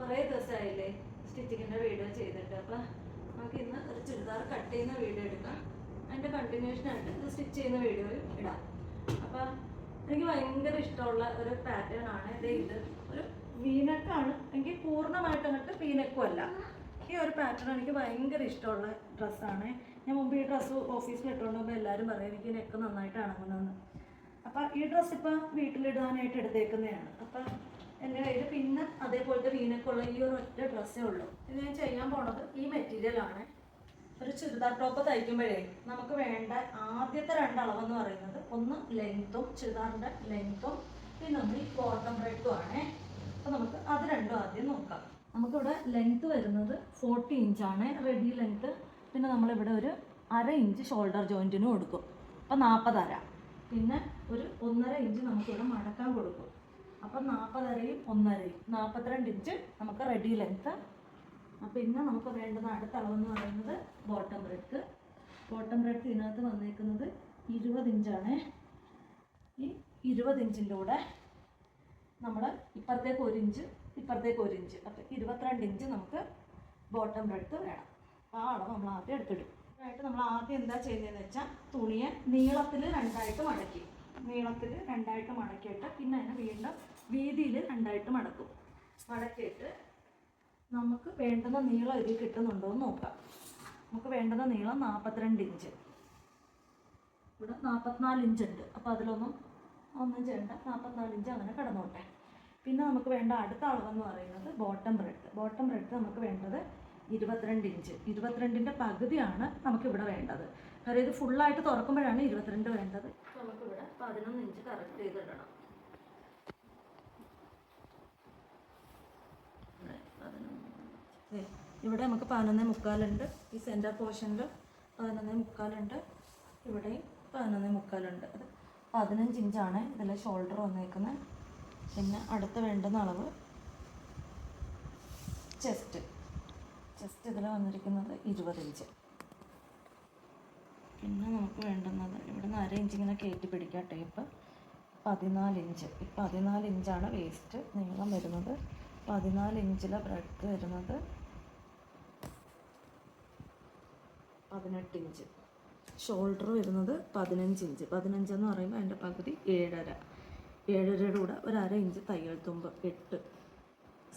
കുറേ ദിവസമായില്ലേ സ്റ്റിച്ചിങ്ങിൻ്റെ വീഡിയോ ചെയ്തിട്ട്. അപ്പം നമുക്ക് ഇന്ന് ഒരു ചുരിദാർ കട്ട് ചെയ്യുന്ന വീഡിയോ എടുക്കാം. അതിൻ്റെ കണ്ടിന്യൂഷനായിട്ട് ഇത് സ്റ്റിച്ച് ചെയ്യുന്ന വീഡിയോയും ഇടാം. അപ്പം എനിക്ക് ഭയങ്കര ഇഷ്ടമുള്ള ഒരു പാറ്റേൺ ആണ് ഇത്. ഒരു വീനക്കാണ്, എനിക്ക് പൂർണ്ണമായിട്ട് അങ്ങോട്ട് വീനക്കും അല്ല. ഈ ഒരു പാറ്റേൺ എനിക്ക് ഭയങ്കര ഇഷ്ടമുള്ള ഡ്രസ്സാണ്. ഞാൻ മുമ്പ് ഈ ഡ്രസ്സ് ഓഫീസിൽ ഇട്ടുകൊണ്ടുമ്പോൾ എല്ലാവരും പറയും എനിക്ക് നെക്ക് നന്നായിട്ട് ഇണങ്ങുന്നതെന്ന്. അപ്പം ഈ ഡ്രസ്സ് ഇപ്പം വീട്ടിലിടാനായിട്ട് എടുത്തേക്കുന്നതാണ്. അപ്പം എൻ്റെ കയ്യിൽ പിന്നെ അതേപോലത്തെ വീനക്കുള്ള ഈ ഒരു ഒറ്റ ഡ്രസ്സേ ഉള്ളൂ. ഇത് ഞാൻ ചെയ്യാൻ പോണത് ഈ മെറ്റീരിയലാണ്. ഒരു ചുരിദാർ ടോപ്പ് തയ്ക്കുമ്പോഴേ നമുക്ക് വേണ്ട ആദ്യത്തെ രണ്ടളവെന്ന് പറയുന്നത് ഒന്ന് ലെങ്ത്തും, ചുരിദാറിൻ്റെ ലെങ്ത്തും, പിന്നെ ഒന്ന് ഈ ബോട്ടം ബ്രെഡ്ത്തും ആണേ. അപ്പോൾ നമുക്ക് അത് രണ്ടും ആദ്യം നോക്കാം. നമുക്കിവിടെ ലെങ്ത്ത് വരുന്നത് 40 ഇഞ്ചാണ് റെഡി ലെങ്ത്ത്. പിന്നെ നമ്മളിവിടെ ഒരു 1/2 ഇഞ്ച് ഷോൾഡർ ജോയിൻറ്റിനും കൊടുക്കും. അപ്പോൾ 40 അര. പിന്നെ ഒരു 1.5 ഇഞ്ച് നമുക്കിവിടെ മടക്കാൻ കൊടുക്കും. അപ്പം 40 അരയും 1.5 42 ഇഞ്ച് നമുക്ക് റെഡി ലെങ്ത്ത്. പിന്നെ നമുക്ക് വേണ്ടുന്ന അടുത്ത അളവെന്ന് പറയുന്നത് ബോട്ടം ബ്രെഡ്ത്ത്. ബോട്ടം ബ്രെഡ്ത്ത് ഇതിനകത്ത് വന്നേക്കുന്നത് 20 ഇഞ്ചാണ്. ഈ 20 ഇഞ്ചിൻ്റെ കൂടെ നമ്മൾ ഇപ്പുറത്തേക്ക് 1 ഇഞ്ച്, ഇപ്പുറത്തേക്ക് 1 ഇഞ്ച്, അപ്പോൾ 22 ഇഞ്ച് നമുക്ക് ബോട്ടം ബ്രെഡ്ത്ത് വേണം. ആ അളവ് നമ്മൾ ആദ്യം എടുത്തിടും. ആയിട്ട് നമ്മൾ ആദ്യം എന്താ ചെയ്യുന്നതെന്ന് വെച്ചാൽ തുണിയെ നീളത്തിൽ രണ്ടായിട്ട് മടക്കി, നീളത്തിൽ രണ്ടായിട്ട് മടക്കിയിട്ട് പിന്നെ അതിനെ വീണ്ടും വീതിയിൽ രണ്ടായിട്ട് മടക്കും. മടക്കിയിട്ട് നമുക്ക് വേണ്ടുന്ന നീളം ഇതിൽ കിട്ടുന്നുണ്ടോ എന്ന് നോക്കാം. നമുക്ക് വേണ്ടുന്ന നീളം 42 ഇഞ്ച്. ഇവിടെ 44 ഇഞ്ച് ഉണ്ട്. അപ്പോൾ അതിലൊന്നും ചെയ്യണ്ട, 44 ഇഞ്ച് അങ്ങനെ കിടന്നോട്ടെ. പിന്നെ നമുക്ക് വേണ്ട അടുത്ത അളവെന്ന് പറയുന്നത് ബോട്ടം ബ്രെഡ്ത്ത്. ബോട്ടം ബ്രെഡ്ത്ത് നമുക്ക് വേണ്ടത് 22 ഇഞ്ച്. 22ൻ്റെ പകുതിയാണ് നമുക്കിവിടെ വേണ്ടത്. കാരണം ഇത് ഫുള്ളായിട്ട് തുറക്കുമ്പോഴാണ് 22 വേണ്ടത്. നമുക്കിവിടെ 11 ഇഞ്ച് കറക്റ്റ് ചെയ്തിടണം. ഇവിടെ നമുക്ക് 11.25 ഉണ്ട്. ഈ സെൻറ്റർ പോർഷനിൽ 11.25 ഉണ്ട്. ഇവിടെയും 11.25 ഉണ്ട്. അത് 15 ഇഞ്ചാണ് ഇതിൽ ഷോൾഡർ വന്നേക്കുന്നത്. പിന്നെ അടുത്ത് വേണ്ടുന്ന അളവ് ചെസ്റ്റ് ഇതിൽ വന്നിരിക്കുന്നത് 20 ഇഞ്ച്. പിന്നെ നമുക്ക് വേണ്ടുന്നത് ഇവിടെ നിന്ന് 1/2 ഇഞ്ച് ഇങ്ങനെ കയറ്റി പിടിക്കുക ടേപ്പ്. 14 ഇഞ്ച്. ഈ 14 ഇഞ്ചാണ് വേസ്റ്റ് നീളം വരുന്നത്. 14 ഇഞ്ചിലെ ബ്രെഡ്ത്ത് വരുന്നത് 18 ഇഞ്ച്. ഷോൾഡർ വരുന്നത് 15 ഇഞ്ച്. 15 എന്ന് പറയുമ്പോൾ അതിൻ്റെ പകുതി 7.5. 7.5യുടെ കൂടെ ഒരു 1/2 ഇഞ്ച് തയ്യൽ തുമ്പ് 8.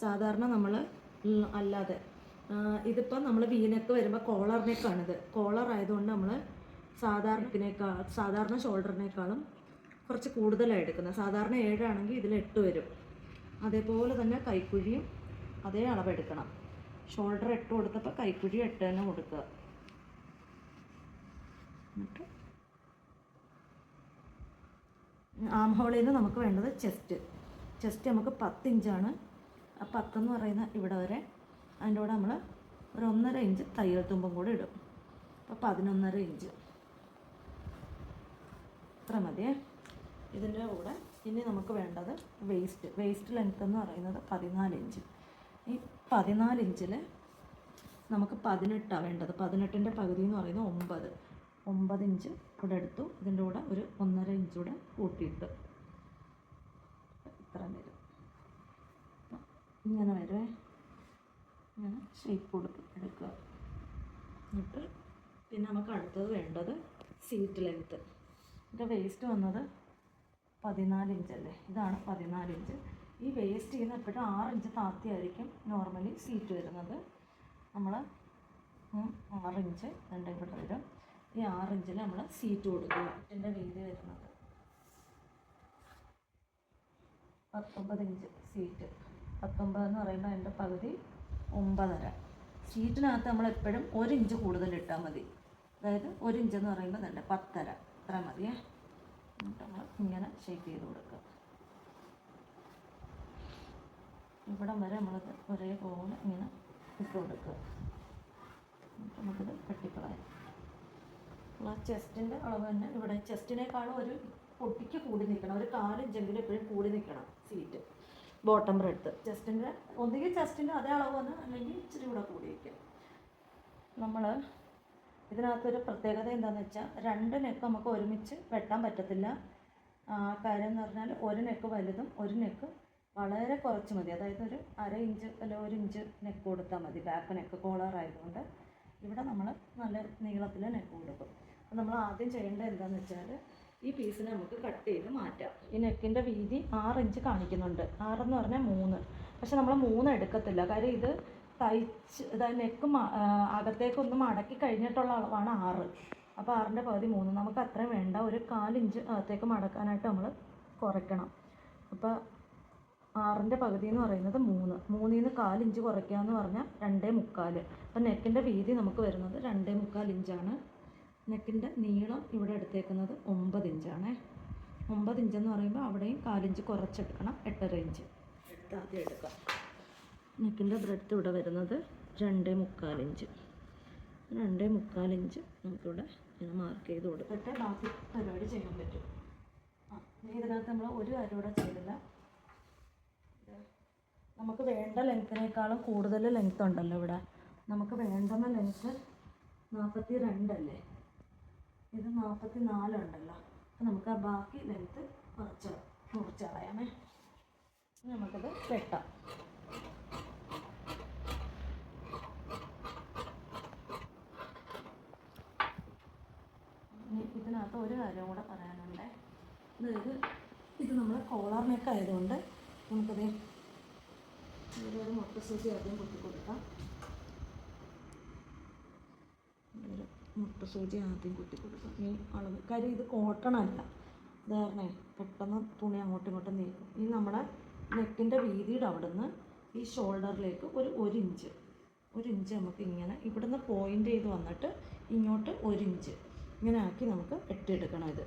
സാധാരണ നമ്മൾ അല്ലാതെ ഇതിപ്പം നമ്മൾ വീനക്ക് വരുമ്പോൾ കോളർ നെക്കാണിത്. കോളർ ആയതുകൊണ്ട് നമ്മൾ സാധാരണ ഷോൾഡറിനേക്കാളും കുറച്ച് കൂടുതലാണ് എടുക്കുന്നത്. സാധാരണ 7 ആണെങ്കിൽ ഇതിൽ 8 വരും. അതേപോലെ തന്നെ കൈക്കുഴിയും അതേ അളവെടുക്കണം. ഷോൾഡർ 8 കൊടുത്തപ്പോൾ കൈക്കുഴി 8 തന്നെ കൊടുക്കുക. എന്നിട്ട് ആം ഹോളിൽ നിന്ന് നമുക്ക് വേണ്ടത് ചെസ്റ്റ് നമുക്ക് 10 ഇഞ്ചാണ്. ആ 10 എന്ന് പറയുന്ന ഇവിടെ വരെ. അതിൻ്റെ കൂടെ നമ്മൾ ഒരു 1.5 ഇഞ്ച് തയ്യൽ തുമ്പും കൂടെ ഇടും. അപ്പോൾ 11.5 ഇഞ്ച് ഇത്ര മതിയേ. ഇതിൻ്റെ കൂടെ ഇനി നമുക്ക് വേണ്ടത് വേസ്റ്റ് ലെങ്ത്ത് എന്ന് പറയുന്നത് 14 ഇഞ്ച്. ഈ 14 ഇഞ്ചിൽ നമുക്ക് 18 വേണ്ടത്. 18ൻ്റെ പകുതി എന്ന് പറയുന്നത് 9 ഇഞ്ച് ഇവിടെ എടുത്തു. ഇതിൻ്റെ കൂടെ ഒരു 1.5 ഇഞ്ച് കൂടെ കൂട്ടിയിട്ട് ഇത്ര വരും. ഇങ്ങനെ വരുവേ. ഇങ്ങനെ ഷേപ്പ് എടുക്കുക. എന്നിട്ട് പിന്നെ നമുക്ക് അടുത്തത് വേണ്ടത് സീറ്റ് ലെങ്ത്ത്. ഇതിൻ്റെ വേസ്റ്റ് വന്നത് 14 ഇഞ്ചല്ലേ. ഇതാണ് 14 ഇഞ്ച്. ഈ വേസ്റ്റ് ചെയ്യുന്ന എപ്പോഴും 6 ഇഞ്ച് താത്തിയായിരിക്കും നോർമലി സീറ്റ് വരുന്നത്. നമ്മൾ 6 ഇഞ്ച് രണ്ട് ഇവിടെ വരും. ഈ 6 ഇഞ്ചിൽ നമ്മൾ സീറ്റ് കൊടുക്കുക. ഇതിൻ്റെ വീതി വരുന്നത് 19 ഇഞ്ച് സീറ്റ്. 19 എന്ന് പറയുമ്പോൾ അതിൻ്റെ പകുതി 9.5. സീറ്റിനകത്ത് നമ്മൾ എപ്പോഴും 1 ഇഞ്ച് കൂടുതൽ ഇട്ടാൽ മതി. അതായത് 1 ഇഞ്ച് എന്ന് പറയുമ്പോൾ തന്നെ 10.5 ഇത്ര മതിയേ. എന്നിട്ട് നമ്മൾ ഇങ്ങനെ ഷേപ്പ് ചെയ്ത് കൊടുക്കുക. ഇവിടം വരെ നമ്മളത് ഒരേപോലെ ഇങ്ങനെ ഇട്ട് കൊടുക്കുക. എന്നിട്ട് നമുക്കിത് വെട്ടിക്കളയാം. ആ ചെസ്റ്റിൻ്റെ അളവ് തന്നെ ഇവിടെ ചെസ്റ്റിനേക്കാളും ഒരു പൊട്ടിക്ക് കൂടി നിൽക്കണം. ഒരു 4 ഇഞ്ചെങ്കിലും എപ്പോഴും കൂടി നിൽക്കണം സീറ്റ്. ബോട്ടം ബ്രെഡ്ത്ത് ചെസ്റ്റിൻ്റെ ഒന്നുകിൽ ചെസ്റ്റിൻ്റെ അതേ അളവ് വന്ന് അല്ലെങ്കിൽ ഇച്ചിരി കൂടെ കൂടി വയ്ക്കുക. നമ്മൾ ഇതിനകത്തൊരു പ്രത്യേകത എന്താണെന്ന് വെച്ചാൽ 2 നെക്ക് നമുക്ക് ഒരുമിച്ച് വെട്ടാൻ പറ്റത്തില്ല. കാര്യം എന്ന് പറഞ്ഞാൽ ഒരു നെക്ക് വലുതും ഒരു നെക്ക് വളരെ കുറച്ച് മതി. അതായത് ഒരു 1/2 ഇഞ്ച് അല്ല 1 ഇഞ്ച് നെക്ക് കൊടുത്താൽ മതി. ബാക്ക് നെക്ക് കോളർ ആയതുകൊണ്ട് ഇവിടെ നമ്മൾ നല്ല നീളത്തിൽ നെക്ക് കൊടുക്കും. അപ്പോൾ നമ്മൾ ആദ്യം ചെയ്യേണ്ടത് എന്താണെന്ന് വെച്ചാൽ ഈ പീസിനെ നമുക്ക് കട്ട് ചെയ്ത് മാറ്റാം. ഈ നെക്കിൻ്റെ വീതി 6 ഇഞ്ച് കാണിക്കുന്നുണ്ട്. 6 എന്ന് പറഞ്ഞാൽ 3. പക്ഷെ നമ്മൾ 3 എടുക്കത്തില്ല. കാര്യം ഇത് തയ്ച്ച് അതായത് നെക്ക് അകത്തേക്കൊന്ന് മടക്കി കഴിഞ്ഞിട്ടുള്ള അളവാണ് 6. അപ്പോൾ 6ൻ്റെ പകുതി 3. നമുക്ക് അത്രയും വേണ്ട. ഒരു 4 ഇഞ്ച് അകത്തേക്ക് മടക്കാനായിട്ട് നമ്മൾ കുറയ്ക്കണം. അപ്പോൾ 6ൻ്റെ പകുതി എന്ന് പറയുന്നത് 3. 3ൽ നിന്ന് 4 ഇഞ്ച് കുറയ്ക്കുക എന്ന് പറഞ്ഞാൽ 2.25. അപ്പോൾ നെക്കിൻ്റെ വീതി നമുക്ക് വരുന്നത് 2.25 ഇഞ്ചാണ്. നെക്കിൻ്റെ നീളം ഇവിടെ എടുത്തേക്കുന്നത് 9 ഇഞ്ചാണ്. 9 ഇഞ്ചെന്ന് പറയുമ്പോൾ അവിടെയും 4 ഇഞ്ച് കുറച്ചെടുക്കണം. 8.5 ഇഞ്ച് എടുത്ത് ആദ്യം എടുക്കാം. നെക്കിൻ്റെ ബ്രെഡ്ത്ത് ഇവിടെ വരുന്നത് 2.25 ഇഞ്ച്. 2.25 ഇഞ്ച് നമുക്കിവിടെ ഇങ്ങനെ മാർക്ക് ചെയ്ത് കൊടുത്തിട്ട് ബാക്കി പരിപാടി ചെയ്യാൻ പറ്റും. ഇതിനകത്ത് നമ്മൾ ഒരു കാര്യം കൂടെ ചെയ്തില്ല. നമുക്ക് വേണ്ട ലെങ്ത്തിനേക്കാളും കൂടുതൽ ലെങ്ത്ത് ഉണ്ടല്ലോ ഇവിടെ. നമുക്ക് വേണ്ടുന്ന ലെങ്ത്ത് 42 അല്ലേ, ഇത് 44 ഉണ്ടല്ലോ. അപ്പോൾ നമുക്ക് ആ ബാക്കി ലെങ്ത്ത് മുറിച്ച് കളയാമേ. നമുക്കത് വെട്ടാം. ഇതിനകത്ത് ഒരു കാര്യം കൂടെ പറയാനുണ്ട്. അതായത് ഇത് നമ്മൾ കോളർ നെക്ക് ആയതുകൊണ്ട് നമുക്കത് ഒരു മുട്ട സൂചി ആദ്യം കുത്തി കൊടുക്കാം. ഒരു മുട്ട സൂചി ആദ്യം കുത്തി കൊടുക്കാം. ഈ അളവ് കാര്യം ഇത് കോട്ടൺ അല്ല, ഇതാരണേ പെട്ടെന്ന് തുണി അങ്ങോട്ടും ഇങ്ങോട്ടും നീക്കും. ഈ നമ്മുടെ നെക്കിൻ്റെ വീതിയുടെ അവിടെ നിന്ന് ഈ ഷോൾഡറിലേക്ക് ഒരു ഇഞ്ച് നമുക്ക് ഇങ്ങനെ ഇവിടുന്ന് പോയിൻ്റ് ചെയ്ത് വന്നിട്ട് ഇങ്ങോട്ട് 1 ഇഞ്ച് ഇങ്ങനെ ആക്കി നമുക്ക് വെട്ടിയെടുക്കണം. ഇത്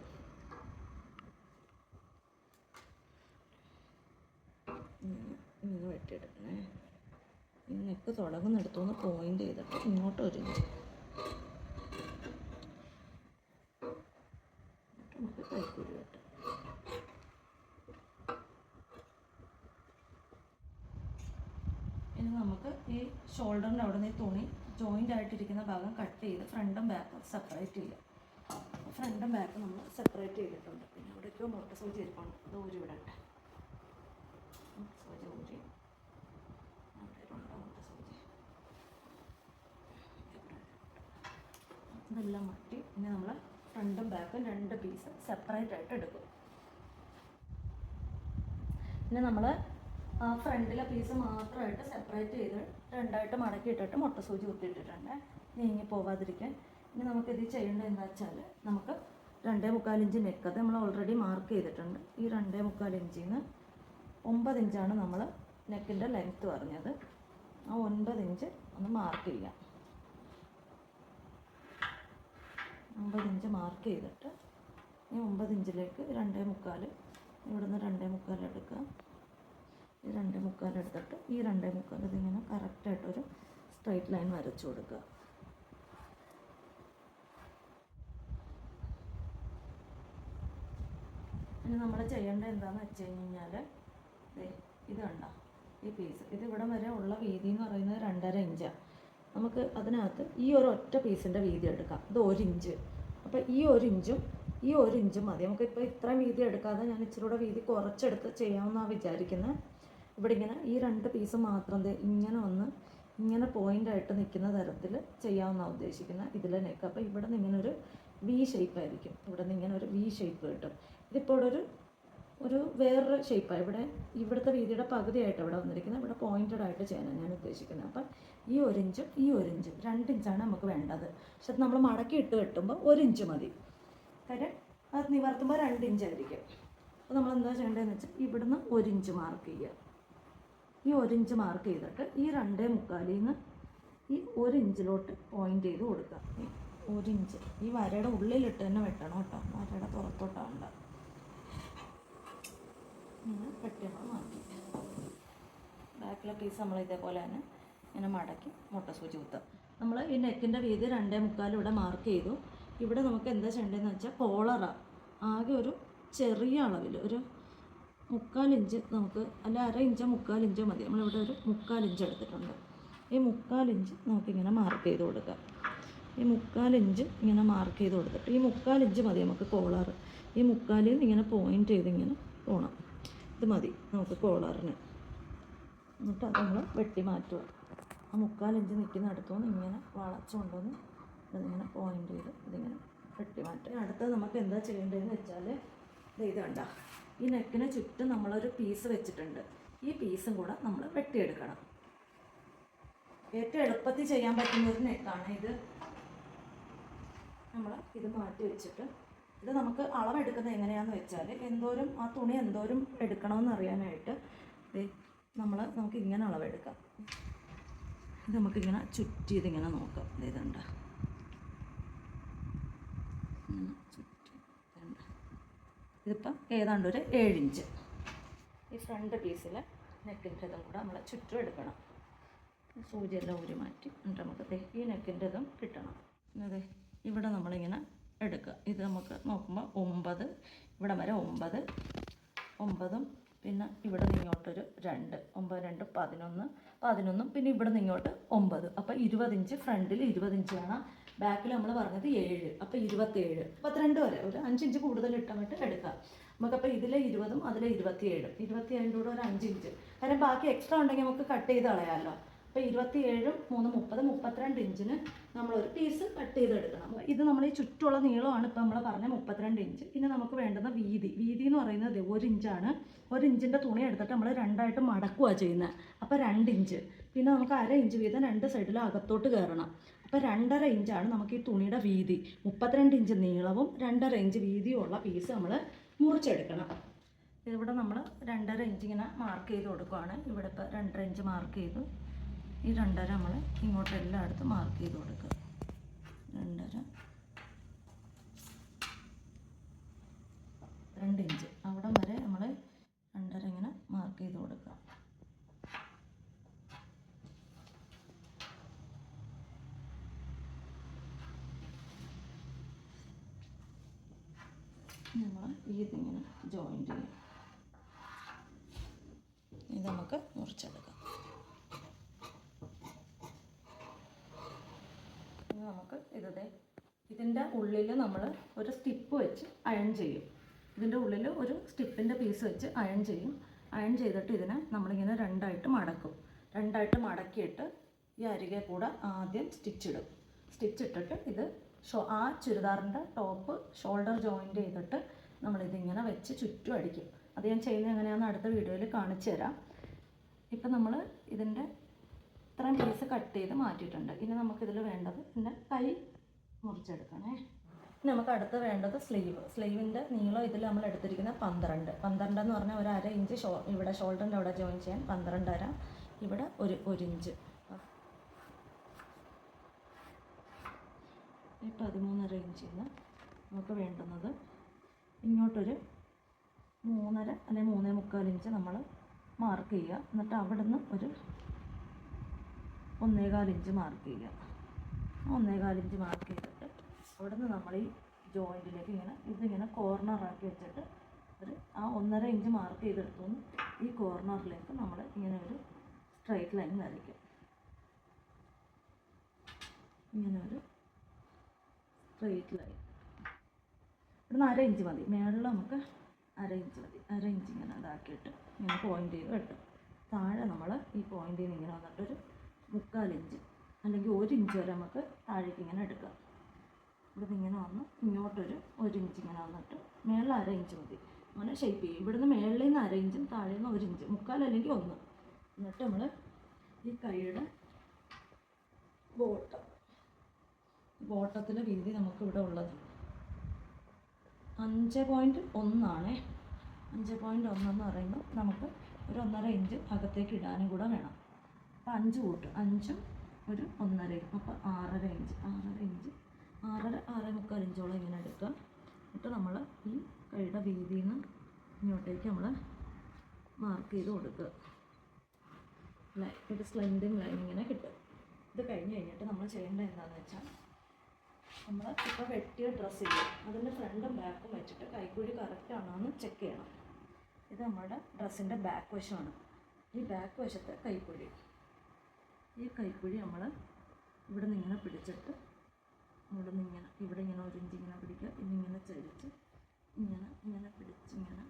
ഇങ്ങനെ വെട്ടിയെടുക്കണേ. ഈ നെക്ക് തുടങ്ങുന്നിടത്തുനിന്ന് പോയിൻ്റ് ചെയ്തിട്ട് ഇങ്ങോട്ട് 1 ഇഞ്ച് നമുക്ക് കൈക്കൂലി വെട്ടാം. ഇനി നമുക്ക് ഈ ഷോൾഡറിൻ്റെ അവിടെ നിന്ന് ഈ തുണി ജോയിൻ്റ് ആയിട്ടിരിക്കുന്ന ഭാഗം കട്ട് ചെയ്ത് ഫ്രണ്ടും ബാക്കും സെപ്പറേറ്റ് ചെയ്യാം. ഫ്രണ്ടും ബാക്കും നമ്മൾ സെപ്പറേറ്റ് ചെയ്തിട്ടുണ്ട്. പിന്നെ അവിടേക്കോ മുട്ട സൂചി ഇരിക്കണം. അത് ഊരി വിടട്ടെ. സൂചി ഊരി അവിടെ മുട്ട സൂചി ഇതെല്ലാം മാറ്റി ഇനി നമ്മൾ ഫ്രണ്ടും ബാക്കും 2 പീസ് സെപ്പറേറ്റ് ആയിട്ട് എടുക്കും. പിന്നെ നമ്മൾ ഫ്രണ്ടിലെ പീസ് മാത്രമായിട്ട് സെപ്പറേറ്റ് ചെയ്ത് 2ആയിട്ട് മടക്കിയിട്ടിട്ട് മുട്ട സൂചി കുത്തിയിട്ടിട്ടുണ്ട് നീങ്ങി പോവാതിരിക്കാൻ. ഇനി നമുക്കിത് ചെയ്യേണ്ടത് എന്താ വെച്ചാൽ നമുക്ക് 2.25 ഇഞ്ച് നെക്ക് അത് നമ്മൾ ഓൾറെഡി മാർക്ക് ചെയ്തിട്ടുണ്ട്. ഈ 2.25 ഇഞ്ചിൽ നിന്ന് 9 ഇഞ്ചാണ് നമ്മൾ നെക്കിൻ്റെ ലെങ്ത്ത് പറഞ്ഞത്. ആ 9 ഇഞ്ച് ഒന്ന് മാർക്ക് ചെയ്യാം. 9 ഇഞ്ച് മാർക്ക് ചെയ്തിട്ട് ഈ 9 ഇഞ്ചിലേക്ക് 2.25 ഇവിടുന്ന് 2.25 എടുക്കുക. ഈ 2.25 എടുത്തിട്ട് ഈ 2.25 ഇതിങ്ങനെ കറക്റ്റായിട്ടൊരു സ്ട്രൈറ്റ് ലൈൻ വരച്ചു കൊടുക്കുക. ഇനി നമ്മൾ ചെയ്യേണ്ടത് എന്താണെന്ന് വെച്ച് കഴിഞ്ഞാൽ ഇത് കണ്ടോ ഈ പീസ് ഇത് ഇവിടെ വരെ ഉള്ള വീതി എന്ന് പറയുന്നത് 2.5 ഇഞ്ചാണ്. നമുക്ക് അതിനകത്ത് ഈ ഒരു ഒറ്റ പീസിൻ്റെ വീതി എടുക്കാം. ഇത് 1 ഇഞ്ച്. അപ്പോൾ ഈ 1 ഇഞ്ചും മതി. നമുക്കിപ്പോൾ ഇത്രയും വീതി എടുക്കാതെ ഞാൻ ഇച്ചിരി കൂടെ വീതി കുറച്ചെടുത്ത് ചെയ്യാമെന്നാണ് വിചാരിക്കുന്നത്. ഇവിടെ ഇങ്ങനെ ഈ 2 പീസ് മാത്രം ഇങ്ങനെ പോയിൻ്റായിട്ട് നിൽക്കുന്ന തരത്തിൽ ചെയ്യാമെന്നാണ് ഉദ്ദേശിക്കുന്നത്. ഇതിലെ നെക്ക് അപ്പോൾ ഇവിടെ നിന്ന് ഇങ്ങനെ ഒരു വി ഷേപ്പ് ആയിരിക്കും. ഇവിടെ നിന്ന് ഇങ്ങനെ ഒരു വി ഷേപ്പ് കിട്ടും. ഇതിപ്പോൾ ഒരു വേറൊരു ഷേപ്പാണ്. ഇവിടുത്തെ വീതിയുടെ പകുതിയായിട്ട് ഇവിടെ വന്നിരിക്കുന്നത്. ഇവിടെ പോയിൻറ്റഡ് ആയിട്ട് ചെയ്യാനാണ് ഞാൻ ഉദ്ദേശിക്കുന്നത്. അപ്പം ഈ 1 ഇഞ്ചും ഈ 1 ഇഞ്ചും 2 ഇഞ്ചാണ് നമുക്ക് വേണ്ടത്. പക്ഷെ നമ്മൾ മടക്കി ഇട്ട് കെട്ടുമ്പോൾ 1 ഇഞ്ച് മതി. കാര്യം അത് നിവർത്തുമ്പോൾ 2 ഇഞ്ചായിരിക്കും. അപ്പോൾ നമ്മൾ എന്താ ചെയ്യേണ്ടതെന്ന് വെച്ചാൽ ഇവിടുന്ന് 1 ഇഞ്ച് മാർക്ക് ചെയ്യുക. ഈ 1 ഇഞ്ച് മാർക്ക് ചെയ്തിട്ട് ഈ 2.25 നിന്ന് ഈ 1 ഇഞ്ചിലോട്ട് പോയിൻ്റ് ചെയ്ത് കൊടുക്കുക. 1 ഇഞ്ച് ഈ വരയുടെ ഉള്ളിലിട്ട് തന്നെ വെട്ടണം കേട്ടോ, വരയുടെ പുറത്തോട്ടാണ്. ഇങ്ങനെ വെട്ടി നമ്മൾ മാറ്റി ബാക്കിലെ പീസ് നമ്മൾ ഇതേപോലെ തന്നെ ഇങ്ങനെ മടക്കി മുട്ട സൂചി കുത്തുക. നമ്മൾ ഈ നെക്കിൻ്റെ വീതി 2.25 ഇവിടെ മാർക്ക് ചെയ്തു. ഇവിടെ നമുക്ക് എന്താ ചെയ്യേണ്ടതെന്ന് വെച്ചാൽ കോളറാണ് ആകെ ഒരു ചെറിയ അളവിൽ ഒരു 3/4 ഇഞ്ച് നമുക്ക് അല്ല 1/2 ഇഞ്ചോ 3/4 ഇഞ്ചോ മതി. നമ്മളിവിടെ ഒരു 3/4 ഇഞ്ച് എടുത്തിട്ടുണ്ട്. ഈ 3/4 ഇഞ്ച് നമുക്കിങ്ങനെ മാർക്ക് ചെയ്ത് കൊടുക്കാം. ഈ 3/4 ഇഞ്ച് ഇങ്ങനെ മാർക്ക് ചെയ്ത് കൊടുത്തിട്ട് ഈ 3/4 ഇഞ്ച് മതി നമുക്ക് കോളർ. ഈ 3/4 ഇങ്ങനെ പോയിൻ്റ് ചെയ്ത് ഇങ്ങനെ പോകണം. ഇത് മതി നമുക്ക് കോളറിന്. എന്നിട്ട് അത് നമ്മൾ വെട്ടി മാറ്റുക. ആ 3/4 ഇഞ്ച് നിൽക്കുന്ന അടുത്തുനിന്ന് ഇങ്ങനെ വളച്ചുകൊണ്ടുവന്ന് ഇതിങ്ങനെ പോയിൻ്റ് ചെയ്ത് ഇതിങ്ങനെ വെട്ടി മാറ്റുക. അടുത്തത് നമുക്ക് എന്താ ചെയ്യേണ്ടതെന്ന് വെച്ചാൽ ഇത് കണ്ട, ഈ നെക്കിന് ചുറ്റും നമ്മളൊരു പീസ് വെച്ചിട്ടുണ്ട്. ഈ പീസും കൂടെ നമ്മൾ വെട്ടിയെടുക്കണം. ഏറ്റവും എളുപ്പത്തിൽ ചെയ്യാൻ പറ്റുന്ന ഒരു നെക്കാണ് ഇത്. നമ്മൾ ഇത് മാറ്റി വെച്ചിട്ട് ഇത് നമുക്ക് അളവെടുക്കുന്നത് എങ്ങനെയാണെന്ന് വെച്ചാൽ എന്തോരം ആ തുണി എന്തോരം എടുക്കണമെന്ന് അറിയാനായിട്ട് നമുക്ക് ഇങ്ങനെ അളവെടുക്കാം. ഇത് നമുക്കിങ്ങനെ ചുറ്റി ഇതിങ്ങനെ നോക്കാം. ഇതുണ്ട്, ചുറ്റി ഇതിപ്പം ഏതാണ്ട് ഒരു 7 ഇഞ്ച് ഈ ഫ്രണ്ട് പീസിൽ നെക്കിൻ്റെ ഇതും കൂടെ നമ്മൾ ചുറ്റും എടുക്കണം. സൂചിയെല്ലാം ഊരി മാറ്റി എന്നിട്ട് നമുക്ക് ഈ നെക്കിൻ്റെ ഇതും കിട്ടണം. അതെ, ഇവിടെ നമ്മളിങ്ങനെ എടുക്കുക. ഇത് നമുക്ക് നോക്കുമ്പോൾ 9, ഇവിടെ വരെ 9, പിന്നെ ഇവിടെ നിന്ന് ഇങ്ങോട്ടൊരു 2, 9, 2, 11, പിന്നെ ഇവിടെ നിന്ന് ഇങ്ങോട്ട് 9. അപ്പോൾ 20 ഇഞ്ച് ഫ്രണ്ടിൽ, 20 ഇഞ്ച് വേണം. ബാക്കിൽ നമ്മൾ പറഞ്ഞത് 7, അപ്പോൾ 27, 32 വരെ ഒരു 5 ഇഞ്ച് കൂടുതൽ ഇട്ടിട്ട് എടുക്കാം. നമുക്കപ്പോൾ ഇതിലെ 20ഉം അതിലെ 27 കൂടെ ഒരു 5 ഇഞ്ച്. കാരണം ബാക്കി എക്സ്ട്രാ ഉണ്ടെങ്കിൽ നമുക്ക് കട്ട് ചെയ്ത് കളയാമല്ലോ. അപ്പോൾ 27, 3, 30, 32 ഇഞ്ചിന് നമ്മളൊരു പീസ് കട്ട് ചെയ്തെടുക്കണം. ഇത് നമ്മൾ ഈ ചുറ്റുമുള്ള നീളമാണ് ഇപ്പോൾ നമ്മൾ പറഞ്ഞ 32 ഇഞ്ച്. പിന്നെ നമുക്ക് വേണ്ടുന്ന വീതി എന്ന് പറയുന്നത് 1 ഇഞ്ചാണ്. 1 ഇഞ്ചിൻ്റെ തുണി എടുത്തിട്ട് നമ്മൾ 2ആയിട്ട് മടക്കുകയാണ് ചെയ്യുന്നത്. അപ്പോൾ 2 ഇഞ്ച്. പിന്നെ നമുക്ക് 1/2 ഇഞ്ച് വീതം 2 സൈഡിലും അകത്തോട്ട് കയറണം. അപ്പോൾ 2.5 ഇഞ്ചാണ് നമുക്ക് ഈ തുണിയുടെ വീതി. 32 ഇഞ്ച് നീളവും 2.5 ഇഞ്ച് വീതിയുമുള്ള പീസ് നമ്മൾ മുറിച്ചെടുക്കണം. ഇവിടെ നമ്മൾ 2.5 ഇഞ്ച് ഇങ്ങനെ മാർക്ക് ചെയ്ത് കൊടുക്കുകയാണ്. ഇവിടെ ഇപ്പോൾ 2.5 ഇഞ്ച് മാർക്ക് ചെയ്തു. ഈ 2.5 നമ്മൾ ഇങ്ങോട്ട് എല്ലായിടത്തും മാർക്ക് ചെയ്ത് കൊടുക്കുക. 2 ഇഞ്ച് അവിടെ വരെ നമ്മൾ 2.5 ഇങ്ങനെ മാർക്ക് ചെയ്ത് കൊടുക്കുക. നമ്മൾ ഇതിങ്ങനെ ജോയിൻ്റ് ചെയ്യും. ഇത് നമുക്ക് മുറിച്ചെടുക്കാം. നമുക്ക് ഇതിൻ്റെ ഉള്ളിൽ നമ്മൾ ഒരു സ്റ്റിപ്പ് വെച്ച് അയൺ ചെയ്യും. ഇതിൻ്റെ ഉള്ളിൽ ഒരു സ്റ്റിപ്പിൻ്റെ പീസ് വെച്ച് അയൺ ചെയ്യും. അയൺ ചെയ്തിട്ട് ഇതിനെ നമ്മളിങ്ങനെ 2ആയിട്ട് മടക്കും. 2ആയിട്ട് മടക്കിയിട്ട് ഈ അരികെ കൂടെ ആദ്യം സ്റ്റിച്ചിടും. സ്റ്റിച്ചിട്ടിട്ട് ഇത് ആ ചുരിദാറിൻ്റെ ടോപ്പ് ഷോൾഡർ ജോയിൻ്റ് ചെയ്തിട്ട് നമ്മളിതിങ്ങനെ വെച്ച് ചുറ്റും അടിക്കും. അത് ഞാൻ ചെയ്യുന്നത് എങ്ങനെയാണെന്ന് അടുത്ത വീഡിയോയിൽ കാണിച്ചു തരാം. ഇപ്പം നമ്മൾ ഇതിൻ്റെ ഇത്രയും പീസ് കട്ട് ചെയ്ത് മാറ്റിയിട്ടുണ്ട്. ഇനി നമുക്കിതിൽ വേണ്ടത് പിന്നെ കൈ മുറിച്ചെടുക്കണേ. ഇനി നമുക്ക് അടുത്ത് വേണ്ടത് സ്ലീവിൻ്റെ നീളം ഇതിൽ നമ്മൾ എടുത്തിരിക്കുന്നത് 12 എന്ന് പറഞ്ഞാൽ ഒരു 1/2 ഇഞ്ച് ഇവിടെ ഷോൾഡറിൻ്റെ അവിടെ ജോയിൻ ചെയ്യാൻ 12.5, ഇവിടെ ഒരു ഇഞ്ച്. ഈ 13.5 ഇഞ്ചിൽ നമുക്ക് വേണ്ടുന്നത് ഇങ്ങോട്ടൊരു 3.5 അല്ലെങ്കിൽ 3.25 ഇഞ്ച് നമ്മൾ മാർക്ക് ചെയ്യുക. എന്നിട്ട് അവിടെ നിന്ന് ഒരു 1.25 ഇഞ്ച് മാർക്ക് ചെയ്യുക. 1.25 ഇഞ്ച് മാർക്ക് ചെയ്തിട്ട് അവിടെ നിന്ന് നമ്മൾ ഈ ജോയിൻറ്റിലേക്ക് ഇതിങ്ങനെ കോർണറാക്കി വെച്ചിട്ട് ആ 1.5 ഇഞ്ച് മാർക്ക് ചെയ്തെടുത്തു ഈ കോർണറിലേക്ക് നമ്മൾ ഇങ്ങനെ ഒരു സ്ട്രൈറ്റ് ലൈൻ വരയ്ക്കും. ഇങ്ങനെ ഒരു സ്ട്രൈറ്റ് ലൈൻ. ഇവിടുന്ന് 1/2 ഇഞ്ച് മതി. മേളിൽ നമുക്ക് 1/2 ഇഞ്ച് മതി. 1/2 ഇഞ്ച് ഇങ്ങനെ ഇതാക്കിയിട്ട് ഇങ്ങനെ പോയിൻ്റ് ചെയ്ത് വെട്ടും. താഴെ നമ്മൾ ഈ പോയിൻ്റിൽ നിന്ന് ഇങ്ങനെ വന്നിട്ടൊരു 3/4 ഇഞ്ച് അല്ലെങ്കിൽ 1 ഇഞ്ച് വരെ നമുക്ക് താഴേക്ക് ഇങ്ങനെ എടുക്കാം. ഇവിടുന്ന് ഇങ്ങനെ വന്ന് ഇങ്ങോട്ടൊരു 1 ഇഞ്ച് ഇങ്ങനെ വന്നിട്ട് മേളിൽ 1/2 ഇഞ്ച് മതി. അങ്ങനെ ഷേപ്പ് ചെയ്യും. ഇവിടുന്ന് മേളിൽ നിന്ന് 1/2 ഇഞ്ചും താഴെ നിന്ന് 1 ഇഞ്ച്, 3/4 അല്ലെങ്കിൽ 1. എന്നിട്ട് നമ്മൾ ഈ കൈയുടെ ബോട്ടത്തിലെ വീതി നമുക്കിവിടെ ഉള്ളത് 5.1 ആണേ. 5.1 എന്ന് പറയുമ്പോൾ നമുക്ക് ഒരു 1.5 ഇഞ്ച് അകത്തേക്ക് ഇടാനും കൂടെ വേണം. അപ്പോൾ 5 കൂട്ട്, 5ഉം ഒരു 1.5, അപ്പോൾ 6.5 ഇഞ്ച്, 6.5 ഇഞ്ചോളം ഇങ്ങനെ എടുക്കുക. എന്നിട്ട് നമ്മൾ ഈ കൈയുടെ വീതിയിൽ നിന്ന് ഇങ്ങോട്ടേക്ക് നമ്മൾ മാർക്ക് ചെയ്ത് കൊടുക്കുക. ഒരു സ്ലെൻഡിങ് ലൈൻ ഇങ്ങനെ കിട്ടും. ഇത് കഴിഞ്ഞ് കഴിഞ്ഞിട്ട് നമ്മൾ ചെയ്യേണ്ടത് എന്താണെന്ന് വെച്ചാൽ നമ്മൾ ഇപ്പോൾ വെട്ടിയ ഡ്രസ്സില്ല അതിൻ്റെ ഫ്രണ്ടും ബാക്കും വെച്ചിട്ട് കൈക്കുഴി കറക്റ്റ് ആണോ എന്ന് ചെക്ക് ചെയ്യണം. ഇത് നമ്മുടെ ഡ്രസ്സിൻ്റെ ബാക്ക് വശമാണ്. ഈ ബാക്ക് വശത്തെ കൈക്കുഴി, ഈ കൈക്കുഴി നമ്മൾ ഇവിടെ നിന്ന് ഇങ്ങനെ പിടിച്ചിട്ട് ഇവിടെ നിന്ന് ഇവിടെ ഇങ്ങനെ 1 ഇഞ്ച് ഇങ്ങനെ പിടിക്കുക. പിന്നെ ഇങ്ങനെ ചരിച്ച് ഇങ്ങനെ പിടിച്ച് ഇങ്ങനെ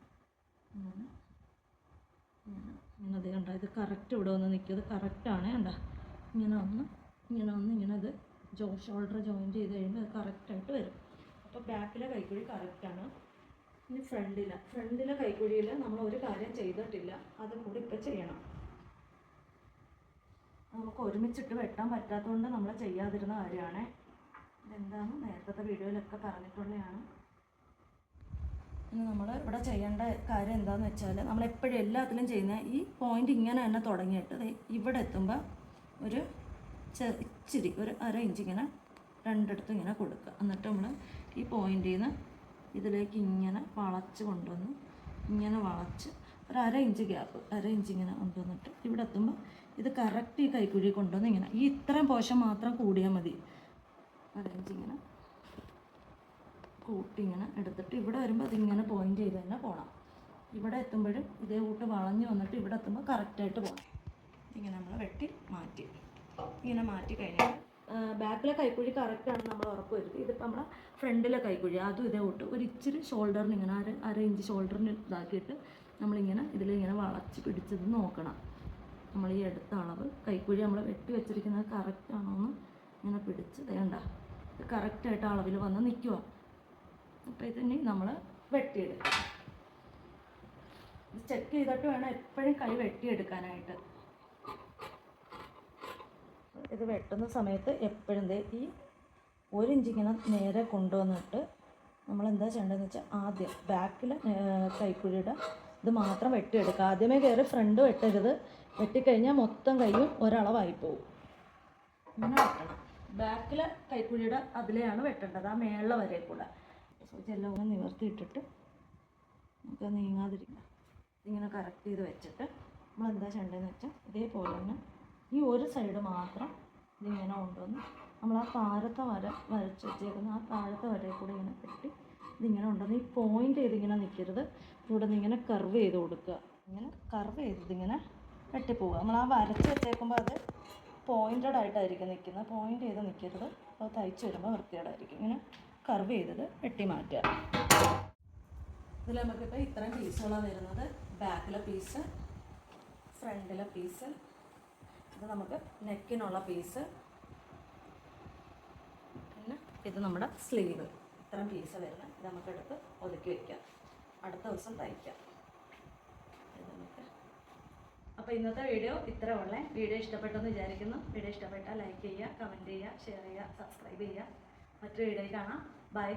ഇങ്ങനെ അത് കണ്ട, ഇത് കറക്റ്റ് ഇവിടെ വന്ന് നിൽക്കും. ഇത് കറക്റ്റാണ് കണ്ട. ഇങ്ങനെ ഒന്ന് ഇങ്ങനെ ഇത് ഷോൾഡർ ജോയിൻ ചെയ്ത് കഴിയുമ്പോൾ അത് കറക്റ്റായിട്ട് വരും. അപ്പോൾ ബാക്കിലെ കൈക്കുഴി കറക്റ്റാണ്. ഇനി ഫ്രണ്ടിലെ കൈക്കുഴിയിൽ നമ്മൾ ഒരു കാര്യം ചെയ്തിട്ടില്ല, അതും കൂടി ഇപ്പോൾ ചെയ്യണം. നമുക്ക് ഒരുമിച്ചിട്ട് വെട്ടാൻ പറ്റാത്തതുകൊണ്ട് നമ്മൾ ചെയ്യാതിരുന്ന കാര്യമാണ്. ഇതെന്താണ് നേരത്തെ വീഡിയോയിലൊക്കെ പറഞ്ഞിട്ടുള്ളതാണ്. ഇനി നമ്മൾ ഇവിടെ ചെയ്യേണ്ട കാര്യം എന്താണെന്ന് വെച്ചാൽ, നമ്മളെപ്പോഴും എല്ലാത്തിലും ചെയ്യുന്ന ഈ പോയിൻ്റ് ഇങ്ങനെ തന്നെ തുടങ്ങിയിട്ട് ഇവിടെ എത്തുമ്പോൾ ഒരു ഇച്ചിരി ഒരു 1/2 ഇഞ്ച് ഇങ്ങനെ രണ്ടിടത്തും ഇങ്ങനെ കൊടുക്കുക. എന്നിട്ട് നമ്മൾ ഈ പോയിൻ്റിൽ നിന്ന് ഇതിലേക്ക് ഇങ്ങനെ വളച്ച് കൊണ്ടുവന്ന് ഇങ്ങനെ വളച്ച് ഒരു 1/2 ഇഞ്ച് ഗ്യാപ്പ് 1/2 ഇഞ്ച് ഇങ്ങനെ കൊണ്ടുവന്നിട്ട് ഇവിടെ എത്തുമ്പോൾ ഇത് കറക്റ്റ് ഈ കൈക്കുഴി കൊണ്ടുവന്ന് ഇങ്ങനെ ഈ ഇത്രയും പോഷൻ മാത്രം കൂടിയാൽ മതി. 1/2 ഇഞ്ച് ഇങ്ങനെ കൂട്ടി ഇങ്ങനെ എടുത്തിട്ട് ഇവിടെ വരുമ്പോൾ അതിങ്ങനെ പോയിൻ്റ് ചെയ്ത് തന്നെ പോകണം. ഇവിടെ എത്തുമ്പോഴും ഇതേ കൂട്ട് വളഞ്ഞ് വന്നിട്ട് ഇവിടെ എത്തുമ്പോൾ കറക്റ്റായിട്ട് പോകണം. ഇങ്ങനെ നമ്മൾ വെട്ടി മാറ്റി ഇങ്ങനെ മാറ്റി കഴിഞ്ഞാൽ ബാക്കിലെ കൈക്കുഴി കറക്റ്റാണ് നമ്മൾ ഉറപ്പ് വരുത്തി. ഇതിപ്പോൾ നമ്മുടെ ഫ്രണ്ടിലെ കൈക്കുഴി അതും ഇതേ കൂട്ട് ഒരു ഇച്ചിരി ഷോൾഡറിന് ഇങ്ങനെ 1/2 ഇഞ്ച് ഷോൾഡറിന് ഇതാക്കിയിട്ട് നമ്മളിങ്ങനെ ഇതിലിങ്ങനെ വളച്ച് പിടിച്ചത് നോക്കണം. നമ്മൾ ഈ എടുത്ത അളവ് കൈക്കുഴി നമ്മൾ വെട്ടി വെച്ചിരിക്കുന്നത് കറക്റ്റാണോ എന്ന് ഇങ്ങനെ പിടിച്ച് വേണ്ട, ഇത് കറക്റ്റായിട്ട് അളവിൽ വന്ന് നിൽക്കുക. അപ്പോൾ ഇതിനി നമ്മൾ വെട്ടിയെടുക്കുക. ഇത് ചെക്ക് ചെയ്തിട്ട് വേണം എപ്പോഴും കൈ വെട്ടിയെടുക്കാനായിട്ട്. ഇത് വെട്ടുന്ന സമയത്ത് എപ്പോഴും ഈ 1 ഇഞ്ച് ഇങ്ങനെ നേരെ കൊണ്ടുവന്നിട്ട് നമ്മൾ എന്താ ചെയ്യേണ്ടതെന്ന് വെച്ചാൽ ആദ്യം ബാക്കിൽ കൈക്കുഴിയുടെ ഇത് മാത്രം വെട്ടിയെടുക്കുക. ആദ്യമേ കയറി ഫ്രണ്ട് വെട്ടരുത്. വെട്ടിക്കഴിഞ്ഞാൽ മൊത്തം കൈയും ഒരളവായി പോകും. ഇങ്ങനെ വെട്ടണം. ബാക്കിലെ കൈക്കുഴിയുടെ അതിലെയാണ് വെട്ടേണ്ടത്, ആ മേളിലെ വരെ കൂടെ. എല്ലാം ഒന്ന് നിവർത്തിയിട്ടിട്ട് നമുക്ക് നീങ്ങാതിരിക്കാം. ഇങ്ങനെ കറക്റ്റ് ചെയ്ത് വെച്ചിട്ട് നമ്മൾ എന്താ ചെയ്യേണ്ടതെന്ന് വെച്ചാൽ ഇതേപോലെ തന്നെ ഈ ഒരു സൈഡ് മാത്രം ഇതിങ്ങനെ കൊണ്ടുവന്ന് നമ്മൾ ആ താഴത്തെ വരച്ച് വെച്ചേക്കുന്ന ആ താഴത്തെ വരയിൽ കൂടെ ഇങ്ങനെ കെട്ടി ഇതിങ്ങനെ കൊണ്ടുവന്ന് ഈ പോയിൻ്റ് ചെയ്തിങ്ങനെ നിൽക്കരുത്. ഇവിടെ നിന്ന് ഇങ്ങനെ കർവ് ചെയ്ത് കൊടുക്കുക. ഇങ്ങനെ കർവ് ചെയ്തിങ്ങനെ വെട്ടിപ്പോവുക. നമ്മൾ ആ വരച്ച് വെച്ചേക്കുമ്പോൾ അത് പോയിൻറ്റഡ് ആയിട്ടായിരിക്കും നിൽക്കുന്നത്. പോയിൻ്റ് ചെയ്ത് നിൽക്കരുത്. അപ്പോൾ തയ്ച്ച് വരുമ്പോൾ വൃത്തികേടായിരിക്കും. ഇങ്ങനെ കർവ് ചെയ്തത് വെട്ടി മാറ്റുക. ഇതിൽ നമുക്കിപ്പോൾ ഇത്രയും പീസുകളാണ് വരുന്നത്. ബാക്കിലെ പീസ്, ഫ്രണ്ടിലെ പീസ്, ഇത് നമുക്ക് നെക്കിനുള്ള പീസ്, പിന്നെ ഇത് നമ്മുടെ സ്ലീവ്. ഇത്രയും പീസ് വരുന്നത് ഇത് നമുക്കെടുത്ത് ഒതുക്കി വയ്ക്കാം. അടുത്ത ദിവസം തയ്ക്കാം. അപ്പോൾ ഇന്നത്തെ വീഡിയോ ഇത്ര ഉള്ളേ. വീഡിയോ ഇഷ്ടപ്പെട്ടെന്ന് വിചാരിക്കുന്നു. വീഡിയോ ഇഷ്ടപ്പെട്ടാൽ ലൈക്ക് ചെയ്യുക, കമൻറ്റ് ചെയ്യുക, ഷെയർ ചെയ്യുക, സബ്സ്ക്രൈബ് ചെയ്യുക. മറ്റൊരു വീഡിയോയിൽ കാണാം. ബൈ.